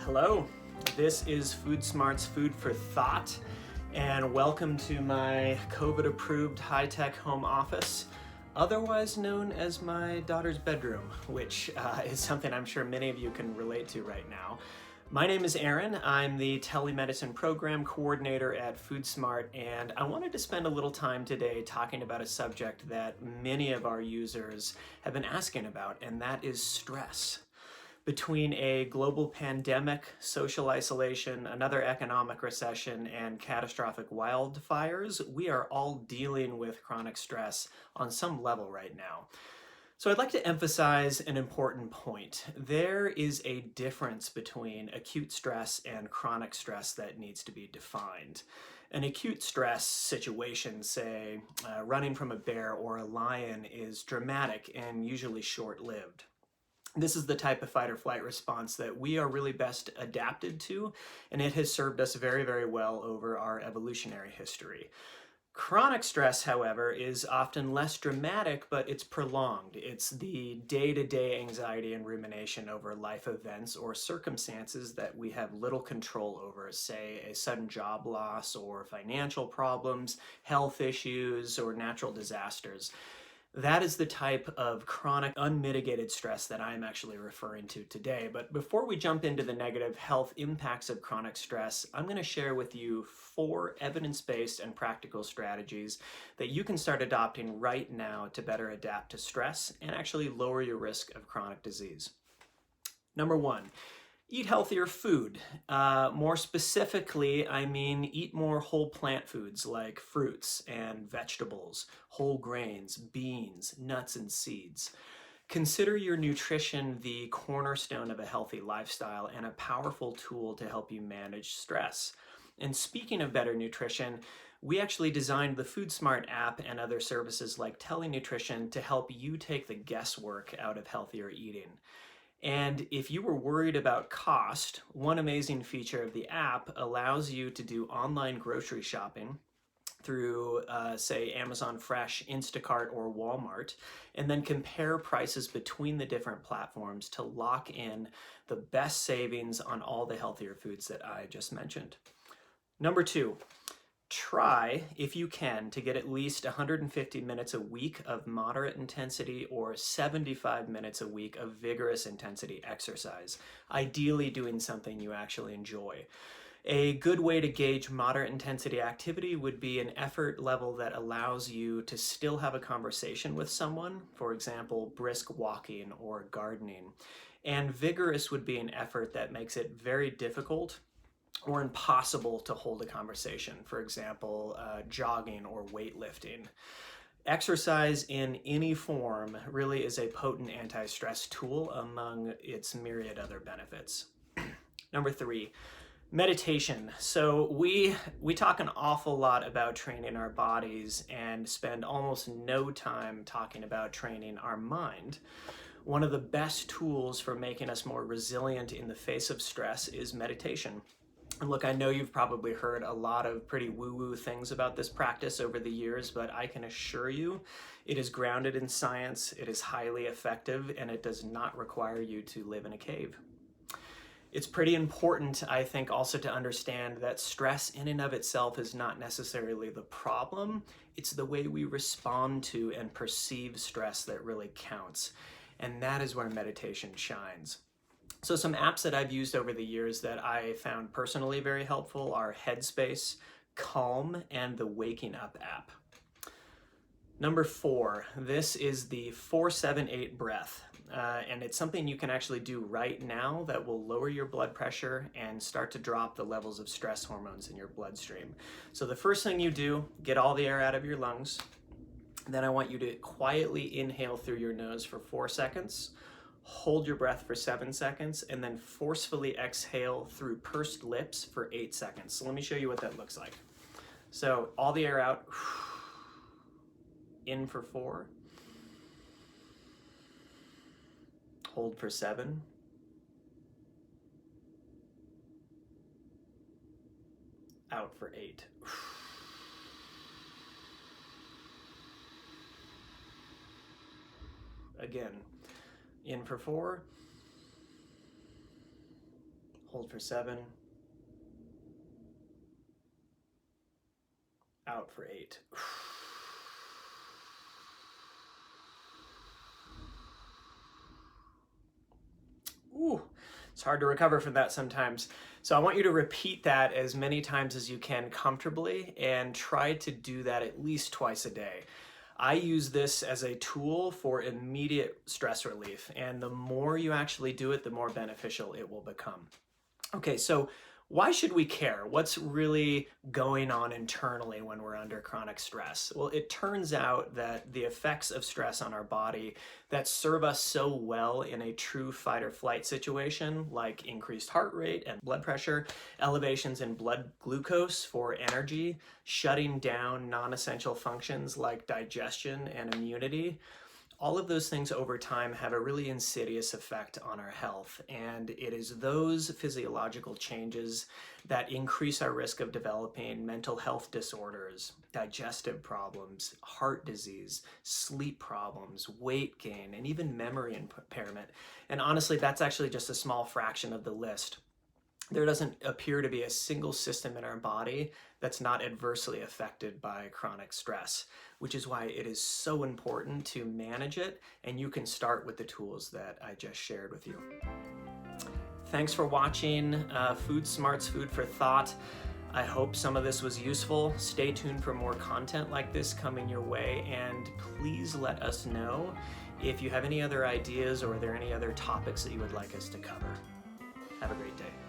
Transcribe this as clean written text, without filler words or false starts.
Hello, this is Foodsmart's Food for Thought, and welcome to my COVID-approved high-tech home office, otherwise known as my daughter's bedroom, which is something I'm sure many of you can relate to right now. My name is Aaron. I'm the telemedicine program coordinator at Foodsmart, and I wanted to spend a little time today talking about a subject that many of our users have been asking about, and that is stress. Between a global pandemic, social isolation, another economic recession, and catastrophic wildfires, we are all dealing with chronic stress on some level right now. So I'd like to emphasize an important point. There is a difference between acute stress and chronic stress that needs to be defined. An acute stress situation, say running from a bear or a lion, is dramatic and usually short-lived. This is the type of fight or flight response that we are really best adapted to, and it has served us very, very well over our evolutionary history. Chronic stress, however, is often less dramatic, but it's prolonged. It's the day-to-day anxiety and rumination over life events or circumstances that we have little control over, say a sudden job loss or financial problems, health issues, or natural disasters. That is the type of chronic, unmitigated stress that I'm actually referring to today. But before we jump into the negative health impacts of chronic stress, I'm going to share with you 4 evidence-based and practical strategies that you can start adopting right now to better adapt to stress and actually lower your risk of chronic disease. Number 1. Eat healthier food. More specifically, I mean eat more whole plant foods like fruits and vegetables, whole grains, beans, nuts, and seeds. Consider your nutrition the cornerstone of a healthy lifestyle and a powerful tool to help you manage stress. And speaking of better nutrition, we actually designed the Foodsmart app and other services like telenutrition to help you take the guesswork out of healthier eating. And if you were worried about cost, one amazing feature of the app allows you to do online grocery shopping through, say, Amazon Fresh, Instacart, or Walmart, and then compare prices between the different platforms to lock in the best savings on all the healthier foods that I just mentioned. Number 2. Try, if you can, to get at least 150 minutes a week of moderate intensity or 75 minutes a week of vigorous intensity exercise, ideally doing something you actually enjoy. A good way to gauge moderate intensity activity would be an effort level that allows you to still have a conversation with someone, for example, brisk walking or gardening. And vigorous would be an effort that makes it very difficult or impossible to hold a conversation, for example, jogging or weightlifting. Exercise in any form really is a potent anti-stress tool among its myriad other benefits. Number 3, meditation. So we talk an awful lot about training our bodies and spend almost no time talking about training our mind. One of the best tools for making us more resilient in the face of stress is meditation. And look, I know you've probably heard a lot of pretty woo-woo things about this practice over the years, but I can assure you it is grounded in science, it is highly effective, and it does not require you to live in a cave. It's pretty important, I think, also to understand that stress in and of itself is not necessarily the problem. It's the way we respond to and perceive stress that really counts. And that is where meditation shines. So some apps that I've used over the years that I found personally very helpful are Headspace, Calm, and the Waking Up app. Number 4, this is the 4-7-8 breath. And it's something you can actually do right now that will lower your blood pressure and start to drop the levels of stress hormones in your bloodstream. So the first thing you do, get all the air out of your lungs. Then I want you to quietly inhale through your nose for 4 seconds. Hold your breath for 7 seconds, and then forcefully exhale through pursed lips for 8 seconds. So let me show you what that looks like. So all the air out, in for 4, hold for 7, out for 8. Again, in for 4, Hold for 7. Out for 8. Ooh, it's hard to recover from that sometimes. So I want you to repeat that as many times as you can comfortably and try to do that at least twice a day. I use this as a tool for immediate stress relief, and the more you actually do it, the more beneficial it will become. Okay, so why should we care? What's really going on internally when we're under chronic stress? Well, it turns out that the effects of stress on our body that serve us so well in a true fight or flight situation, like increased heart rate and blood pressure, elevations in blood glucose for energy, shutting down non-essential functions like digestion and immunity, all of those things over time have a really insidious effect on our health. And it is those physiological changes that increase our risk of developing mental health disorders, digestive problems, heart disease, sleep problems, weight gain, and even memory impairment. And honestly, that's actually just a small fraction of the list. There doesn't appear to be a single system in our body that's not adversely affected by chronic stress, which is why it is so important to manage it, and you can start with the tools that I just shared with you. Thanks for watching Foodsmart's Food for Thought. I hope some of this was useful. Stay tuned for more content like this coming your way, and please let us know if you have any other ideas or are there any other topics that you would like us to cover. Have a great day.